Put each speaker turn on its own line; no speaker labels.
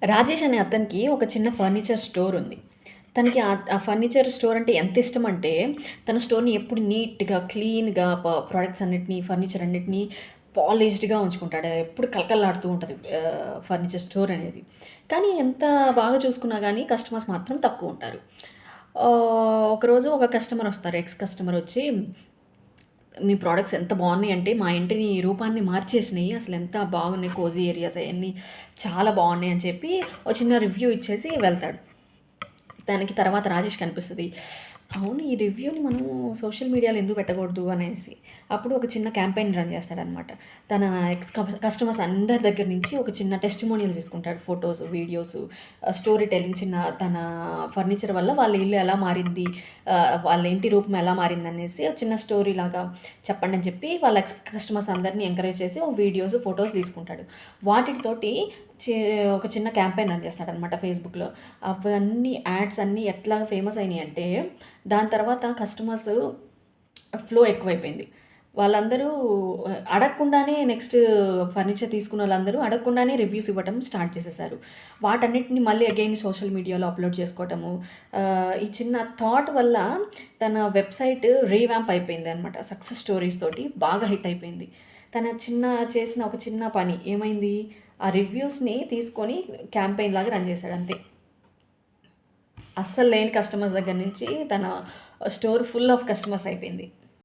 రాజేష్ అనే అతనికి ఒక చిన్న ఫర్నిచర్ స్టోర్ ఉంది. తనకి ఆ ఫర్నిచర్ స్టోర్ అంటే ఎంత ఇష్టమంటే, తన స్టోర్‌ని ఎప్పుడు నీట్‌గా, క్లీన్‌గా ప్రొడక్ట్స్ అన్నిటిని, ఫర్నిచర్ అన్నిటిని పాలిష్డ్‌గా ఉంచుకుంటాడు. ఎప్పుడు కళకళలాడుతూ ఉంటది ఫర్నిచర్ స్టోర్ అనేది. కానీ ఎంత బాగా చూసుకున్నా గానీ కస్టమర్స్ మాత్రం తక్కువుంటారు. ఒకరోజు ఒక కస్టమర్ వస్తారు. ఎక్స్ కస్టమర్ వచ్చి, "మీ ప్రొడక్ట్స్ ఎంత బాగున్నాయంటే, మా ఇంటిని రూపాన్ని మార్చేసినియి. అసలెంత బాగున్నాయి. కోజీ ఏరియాస్ అయన్నీ చాలా బాగున్నాయి" అని చెప్పి ఒక చిన్న రివ్యూ ఇచ్చేసి వెళ్తాడు. దానికి తర్వాత రాజేష్‌కి అనిపిస్తది. అవును, ఈ రివ్యూని మనము సోషల్ మీడియాలో ఎందుకు పెట్టకూడదు అనేసి. అప్పుడు ఒక చిన్న క్యాంపెయిన్ రన్ చేస్తాడనమాట. తన కస్టమర్స్ అందరి దగ్గర నుంచి ఒక చిన్న టెస్టిమోనియల్స్ తీసుకుంటాడు. ఫోటోస్, వీడియోస్, స్టోరీ టెల్లింగ్, చిన్న తన ఫర్నిచర్ వల్ల వాళ్ళ ఇల్లు ఎలా మారింది, వాళ్ళ ఇంటి రూపం ఎలా మారిందనేసి ఒక చిన్న స్టోరీ లాగా చెప్పండి అని చెప్పి వాళ్ళ కస్టమర్స్ అందరిని ఎంకరేజ్ చేసి వీడియోస్, ఫోటోస్ తీసుకుంటాడు. వాటితోటి చే ఒక చిన్న క్యాంపెయిన్ రన్ చేస్తాడనమాట ఫేస్‌బుక్‌లో. అవన్నీ యాడ్స్ అన్నీ ఎట్లా ఫేమస్ అయినాయంటే, దాని తర్వాత కస్టమర్స్ ఫ్లో ఎక్కువైపోయింది. వాళ్ళందరూ అడగకుండానే నెక్స్ట్ ఫర్నిచర్ తీసుకున్నోళ్ళందరూ అడగకుండానే రివ్యూస్ ఇవ్వటం స్టార్ట్ చేసేసారు. వాటన్నిటిని మళ్ళీ అగైన్ సోషల్ మీడియాలో అప్‌లోడ్ చేసుకోవటము. ఈ చిన్న థాట్ వల్ల తన వెబ్‌సైట్ రీవాంప్ అయిపోయిందనమాట. సక్సెస్ స్టోరీస్ తోటి బాగా హిట్ అయిపోయింది. తన చేసిన ఒక చిన్న పని ఏమైంది? ఆ రివ్యూస్‌ని తీసుకొని క్యాంపెయిన్ లాగా రన్ చేశాడు అంతే. అస్సలు లేని కస్టమర్స్ దగ్గర నుంచి తన స్టోర్ ఫుల్ ఆఫ్ కస్టమర్స్ అయిపోయింది.